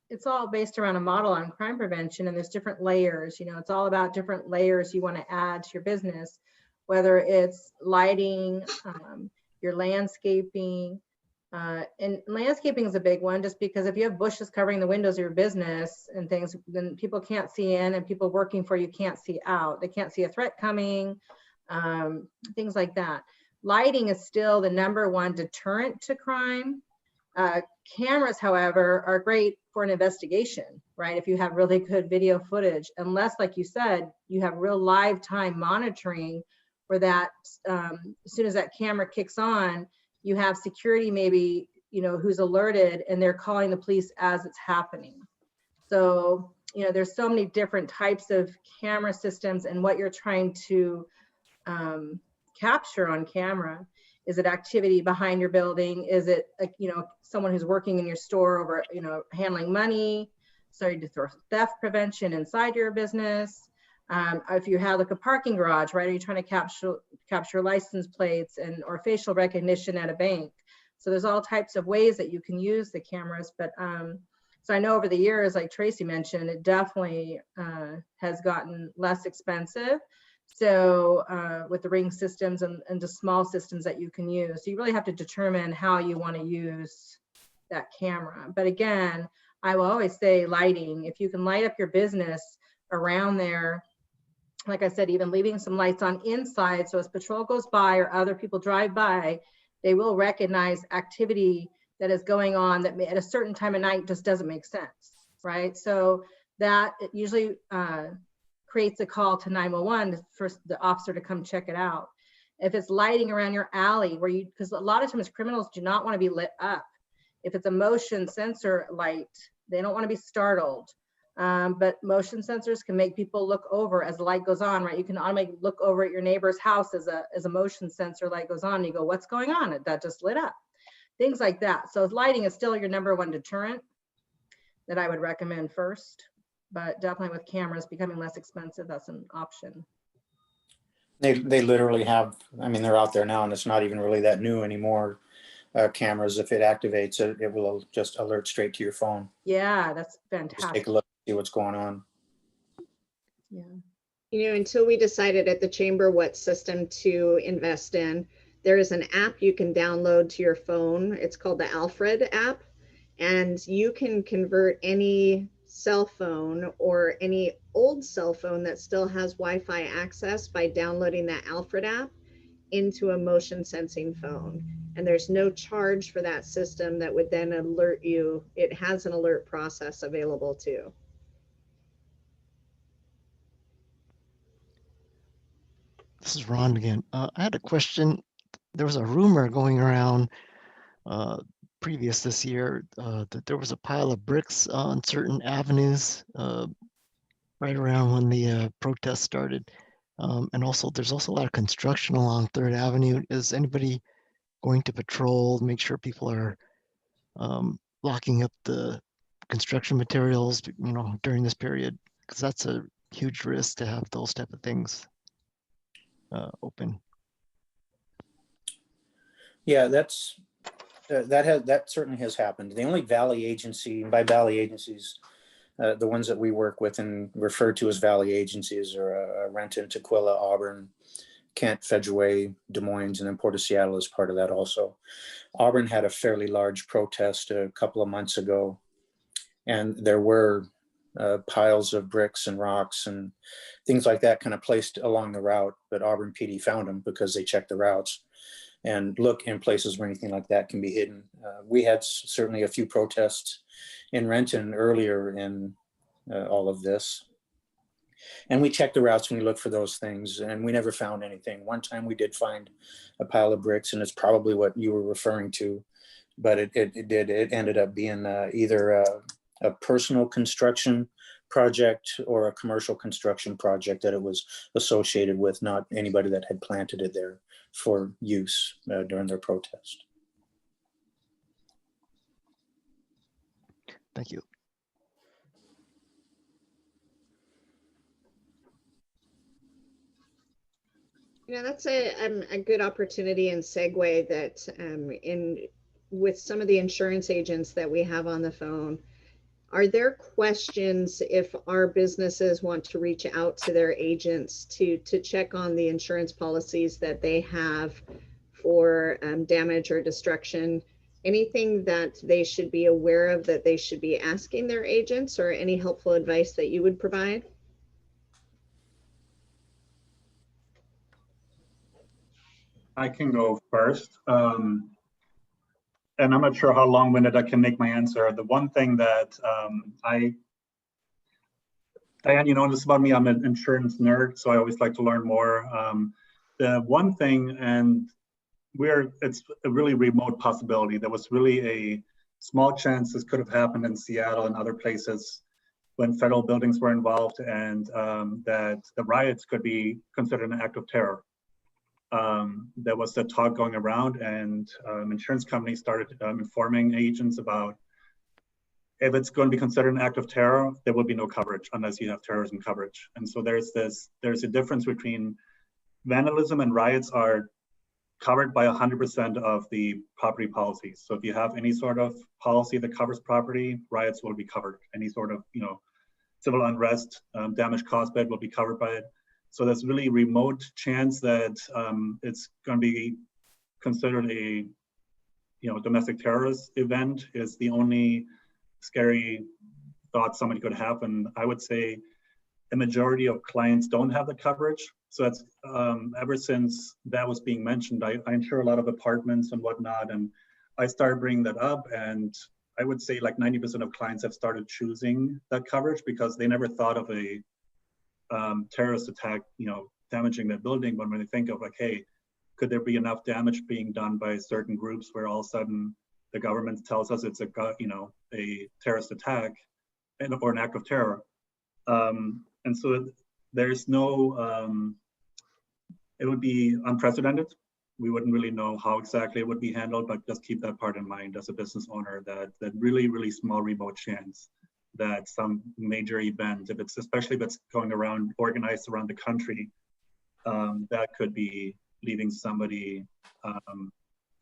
Speaker 4: it's all based around a model on crime prevention, and there's different layers. It's all about different layers you want to add to your business, whether it's lighting, your landscaping, and landscaping is a big one, just because if you have bushes covering the windows of your business and things, then people can't see in, and people working for you can't see out. They can't see a threat coming, things like that. Lighting is still the #1 deterrent to crime. Cameras, however, are great for an investigation, right? If you have really good video footage, unless, like you said, you have real live time monitoring, where that as soon as that camera kicks on, you have security maybe, who's alerted, and they're calling the police as it's happening. So, there's so many different types of camera systems, and what you're trying to capture on camera. Is it activity behind your building? Is it, someone who's working in your store over, handling money? Starting to throw theft prevention inside your business. If you have like a parking garage, right? Are you trying to capture license plates or facial recognition at a bank? So there's all types of ways that you can use the cameras. But so I know over the years, like Tracy mentioned, it definitely has gotten less expensive. So with the ring systems and the small systems that you can use. So you really have to determine how you want to use that camera. But again, I will always say lighting. If you can light up your business around there, like I said, even leaving some lights on inside, so as patrol goes by or other people drive by, they will recognize activity that is going on that at a certain time of night just doesn't make sense, right? So that usually creates a call to 911 for the officer to come check it out. If it's lighting around your alley where you, because a lot of times criminals do not want to be lit up. If it's a motion sensor light, they don't want to be startled. But motion sensors can make people look over as the light goes on, right? You can automatically look over at your neighbor's house as a motion sensor light goes on and you go, what's going on? That just lit up. Things like that. So lighting is still your #1 deterrent that I would recommend first, but definitely with cameras becoming less expensive, that's an option.
Speaker 3: They literally have, I mean, they're out there now and it's not even really that new anymore. Cameras, if it activates it will just alert straight to your phone.
Speaker 4: Yeah, that's
Speaker 3: Just
Speaker 4: fantastic.
Speaker 3: take a look, see what's going on.
Speaker 4: Yeah.
Speaker 2: You know, until we decided at the chamber what system to invest in, there is an app you can download to your phone. It's called the Alfred app, and you can convert any cell phone or any old cell phone that still has Wi-Fi access by downloading that Alfred app into a motion sensing phone. And there's no charge for that system that would then alert you. It has an alert process available too.
Speaker 5: This is Ron again. I had a question. There was a rumor going around previous this year that there was a pile of bricks on certain avenues right around when the protest started. And also, there's also a lot of construction along 3rd Avenue. Is anybody going to patrol, make sure people are locking up the construction materials, you know, during this period? Because that's a huge risk to have those type of things open.
Speaker 3: Yeah, that certainly has happened. The only valley agency, and by valley agencies, the ones that we work with and refer to as valley agencies are Renton, Tukwila, Auburn, Kent, Fedgeway, Des Moines, and then Port of Seattle is part of that also. Auburn had a fairly large protest a couple of months ago, and there were piles of bricks and rocks and things like that kind of placed along the route, but Auburn PD found them because they checked the routes and look in places where anything like that can be hidden. We had certainly a few protests in Renton earlier in all of this. And we checked the routes and we looked for those things and we never found anything. One time we did find a pile of bricks and it's probably what you were referring to, but it ended up being either a personal construction project or a commercial construction project that it was associated with, not anybody that had planted it there for use during their protest.
Speaker 5: Thank you.
Speaker 2: You know, that's a good opportunity and segue that with some of the insurance agents that we have on the phone, are there questions if our businesses want to reach out to their agents to check on the insurance policies that they have for damage or destruction? Anything that they should be aware of that they should be asking their agents, or any helpful advice that you would provide?
Speaker 11: I can go first. And I'm not sure how long-winded I can make my answer. The one thing that Diane, you know this about me, I'm an insurance nerd, so I always like to learn more. The one thing, and it's a really remote possibility. There was really a small chance this could have happened in Seattle and other places when federal buildings were involved, and that the riots could be considered an act of terror. There was the talk going around, and insurance companies started informing agents about if it's going to be considered an act of terror, there will be no coverage unless you have terrorism coverage. And so there's a difference between vandalism and riots are covered by 100% of the property policies. So if you have any sort of policy that covers property, riots will be covered. Any sort of civil unrest, damage caused by it will be covered by it. So there's really remote chance that it's going to be considered a domestic terrorist event is the only scary thought somebody could have. And I would say a majority of clients don't have the coverage. So that's ever since that was being mentioned, I insure a lot of apartments and whatnot. And I started bringing that up, and I would say like 90% of clients have started choosing that coverage because they never thought of a terrorist attack, damaging their building. But when they think of like, hey, could there be enough damage being done by certain groups where all of a sudden the government tells us it's a terrorist attack or an act of terror? And so there's no, it would be unprecedented. We wouldn't really know how exactly it would be handled, but just keep that part in mind as a business owner, that really, really small remote chance that some major event, especially if it's going around, organized around the country, that could be leaving somebody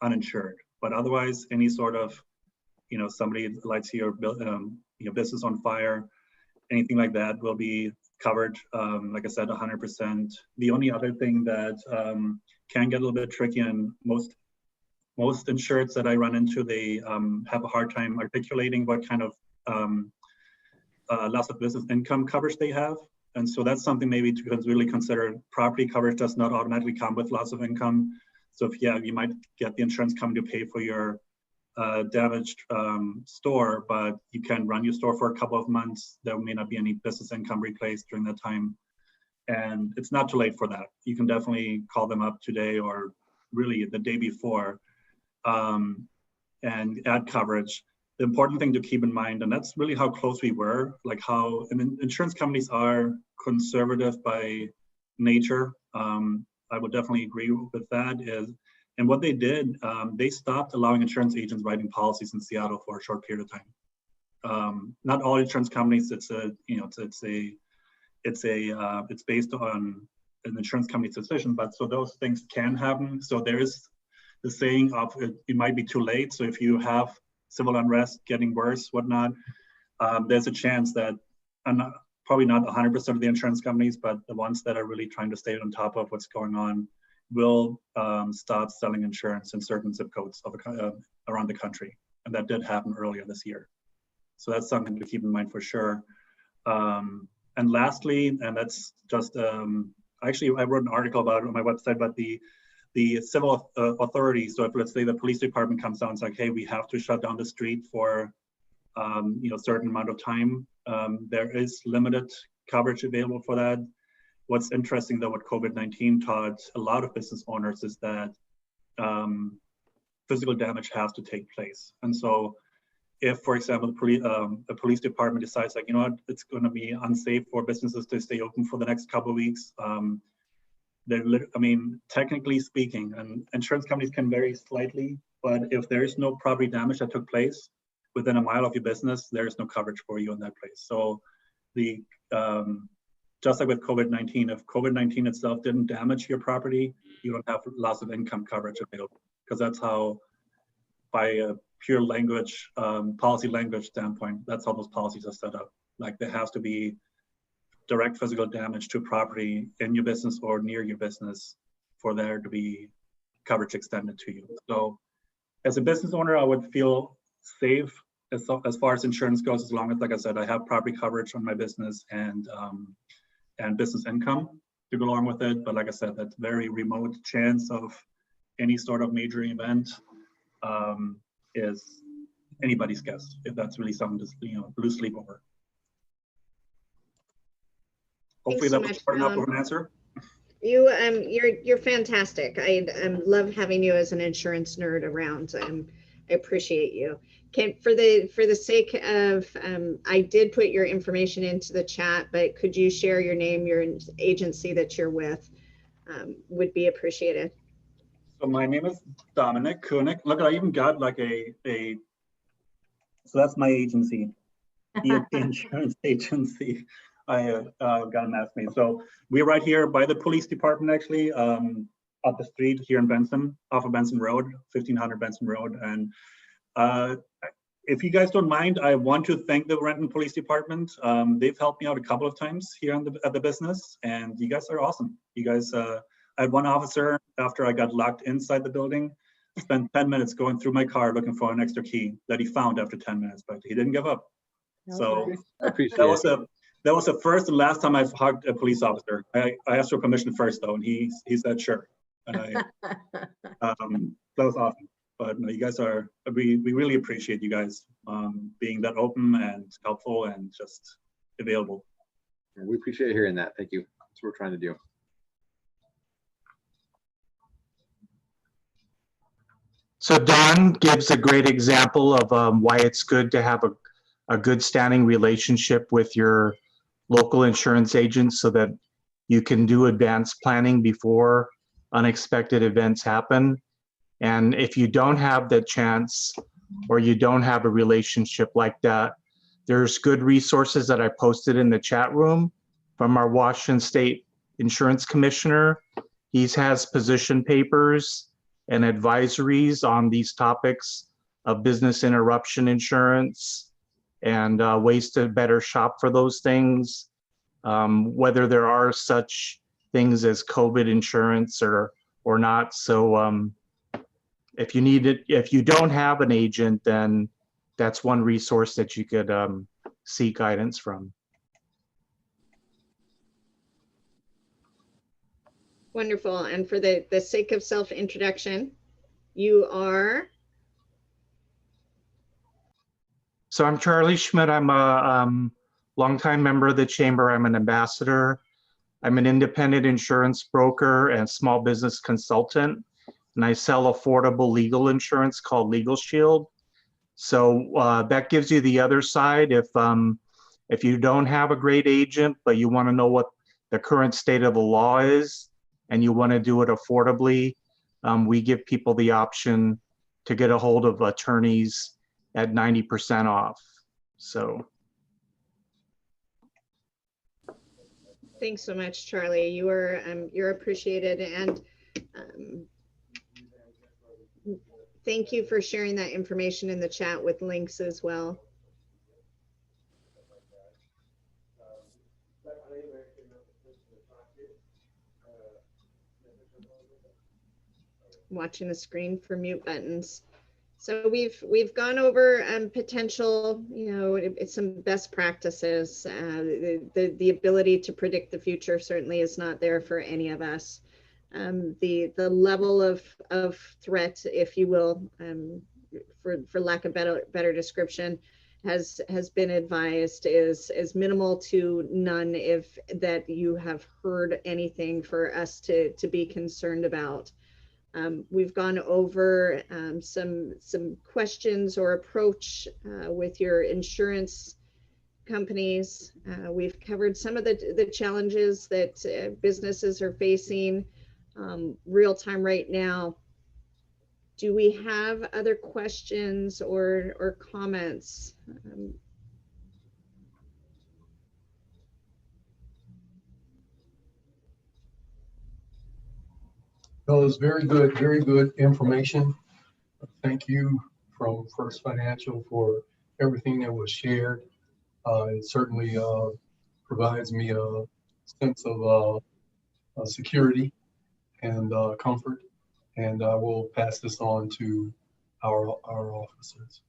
Speaker 11: uninsured. But otherwise, any sort of, somebody lights your business on fire, anything like that will be covered. Like I said, 100%. The only other thing that can get a little bit tricky, and most insureds that I run into, they have a hard time articulating what kind of loss of business income coverage they have. And so that's something maybe to really consider. Property coverage does not automatically come with loss of income. So if, you might get the insurance company to pay for your damaged store, but you can run your store for a couple of months. There may not be any business income replaced during that time. And it's not too late for that. You can definitely call them up today or really the day before and add coverage. The important thing to keep in mind, and that's really how close we were, like how insurance companies are conservative by nature. I would definitely agree with that. And what they did, they stopped allowing insurance agents writing policies in Seattle for a short period of time. Not all insurance companies. It's based on an insurance company's decision, but so those things can happen. So there is the saying of it might be too late. So if you have civil unrest getting worse, whatnot, there's a chance that, probably not 100% of the insurance companies, but the ones that are really trying to stay on top of what's going on will stop selling insurance in certain zip codes around the country. And that did happen earlier this year. So that's something to keep in mind for sure. And lastly, and that's just, actually I wrote an article about it on my website, but the civil authorities, so if let's say the police department comes down and it's like, hey, we have to shut down the street for a certain amount of time, there is limited coverage available for that. What's interesting though, what COVID-19 taught a lot of business owners is that physical damage has to take place. And so if, for example, the police department decides like, it's going to be unsafe for businesses to stay open for the next couple of weeks, technically speaking, and insurance companies can vary slightly, but if there is no property damage that took place within a mile of your business, there is no coverage for you in that place. So just like with COVID-19, if COVID-19 itself didn't damage your property, you don't have loss of income coverage available, because that's how, by a pure language, policy language standpoint, that's how those policies are set up. Like there has to be direct physical damage to property in your business or near your business for there to be coverage extended to you. So as a business owner, I would feel safe as far as insurance goes, as long as, like I said, I have property coverage on my business and business income to go along with it. But like I said, that very remote chance of any sort of major event is anybody's guess, if that's really something to lose sleep over. Hopefully that was short enough of an answer.
Speaker 2: You're fantastic. I love having you as an insurance nerd around. I appreciate you. For the sake of, I did put your information into the chat, but could you share your name, your agency that you're with? Would be appreciated.
Speaker 11: So my name is Dominik Kunigk. Look, I even got like so that's my agency, the insurance agency. I got an ask me. So we're right here by the police department, actually, up the street here in Benson, off of Benson Road, 1500 Benson Road. And if you guys don't mind, I want to thank the Renton Police Department. They've helped me out a couple of times here at the business, and you guys are awesome. You guys, I had one officer after I got locked inside the building, spent 10 minutes going through my car looking for an extra key that he found after 10 minutes, but he didn't give up. So
Speaker 9: I appreciate
Speaker 11: that was the first and last time I've hugged a police officer. I asked for permission first though, and he said sure. And that was awesome. But no, you guys are, we really appreciate you guys being that open and helpful and just available.
Speaker 9: it. We appreciate hearing that. Thank you. That's what we're trying to do.
Speaker 3: So Don gives a great example of why it's good to have a good standing relationship with your local insurance agents so that you can do advanced planning before unexpected events happen. And if you don't have the chance or you don't have a relationship like that, there's good resources that I posted in the chat room from our Washington State Insurance Commissioner. He has position papers and advisories on these topics of business interruption insurance and ways to better shop for those things, whether there are such things as COVID insurance or not. So if you need it, if you don't have an agent, then that's one resource that you could seek guidance from.
Speaker 2: Wonderful. And for the sake of self-introduction, you are?
Speaker 3: So I'm Charlie Schmidt. I'm a longtime member of the Chamber. I'm an ambassador. I'm an independent insurance broker and small business consultant, and I sell affordable legal insurance called Legal Shield. So that gives you the other side. If you don't have a great agent, but you want to know what the current state of the law is, and you want to do it affordably, we give people the option to get a hold of attorneys at 90% off. So.
Speaker 2: Thanks so much, Charlie. You're appreciated, and thank you for sharing that information in the chat with links as well. Watching the screen for mute buttons. So we've gone over potential, it's some best practices. The ability to predict the future certainly is not there for any of us. The level of threat, if you will, for lack of better description, has been advised is minimal to none, if that you have heard anything for us to be concerned about. We've gone over some questions or approach with your insurance companies. We've covered some of the challenges that businesses are facing real time right now. Do we have other questions or comments?
Speaker 1: No, it's very good information. Thank you from First Financial for everything that was shared. It certainly provides me a sense of security and comfort, and I will pass this on to our officers.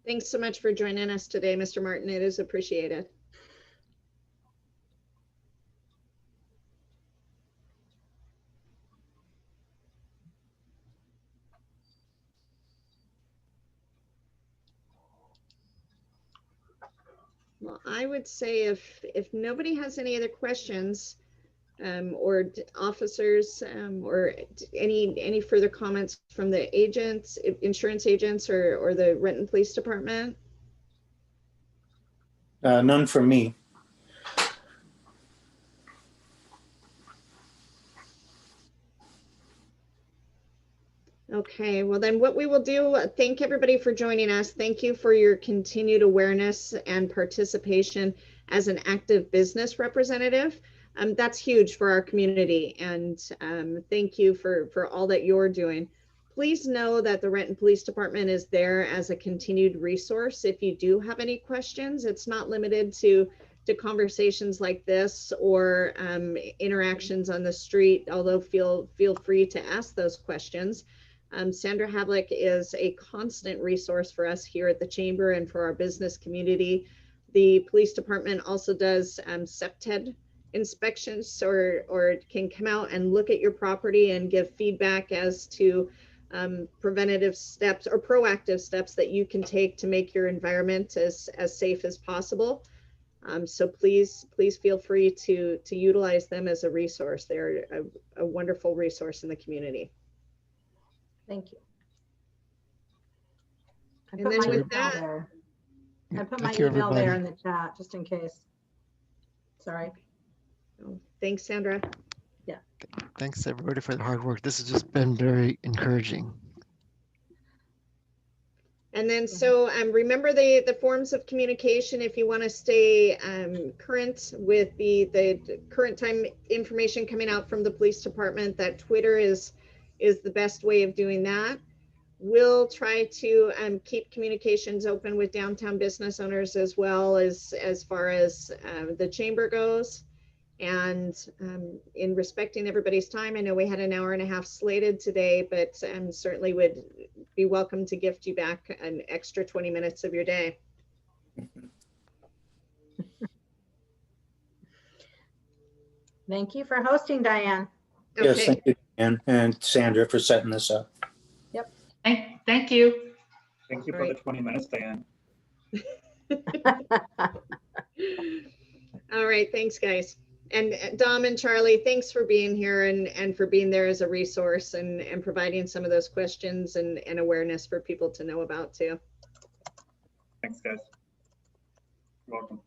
Speaker 2: Thanks so much for joining us today, Mr. Martin. It is appreciated. Well, I would say if nobody has any other questions, or officers, or any further comments from the agents, insurance agents, or the Renton Police Department?
Speaker 3: None from me.
Speaker 2: Okay, well then what we will do, thank everybody for joining us. Thank you for your continued awareness and participation as an active business representative. That's huge for our community, and thank you for all that you're doing. Please know that the Renton Police Department is there as a continued resource. If you do have any questions, it's not limited to conversations like this or interactions on the street, although feel free to ask those questions. Sandra Havlik is a constant resource for us here at the Chamber and for our business community. The police department also does SEPTED inspections or can come out and look at your property and give feedback as to preventative steps or proactive steps that you can take to make your environment as safe as possible. So please feel free to utilize them as a resource. They're a wonderful resource in the community.
Speaker 4: Thank you. I
Speaker 2: And
Speaker 4: put
Speaker 2: then
Speaker 4: my
Speaker 2: with
Speaker 4: email
Speaker 2: that-
Speaker 4: there. I put my
Speaker 5: Thank you,
Speaker 4: email there
Speaker 5: everybody.
Speaker 4: in the chat, just in case. Sorry.
Speaker 2: Thanks, Sandra.
Speaker 5: Thanks everybody for the hard work. This has just been very encouraging.
Speaker 2: And then so remember the forms of communication if you want to stay current with the current time information coming out from the police department. That Twitter is the best way of doing that. We'll try to keep communications open with downtown business owners as well as far as the chamber goes. And in respecting everybody's time, I know we had an hour and a half slated today, but certainly would be welcome to gift you back an extra 20 minutes of your day.
Speaker 4: Thank you for hosting, Diane.
Speaker 3: Yes,
Speaker 2: Okay.
Speaker 3: thank you, Diane and Sandra, for setting this up.
Speaker 8: Thank you.
Speaker 11: Thank you
Speaker 2: All
Speaker 11: for
Speaker 2: right.
Speaker 11: the 20 minutes, Diane.
Speaker 2: All right, thanks guys. And Dom and Charlie, thanks for being here and for being there as a resource and providing some of those questions and awareness for people to know about too.
Speaker 11: Thanks, guys. You're welcome.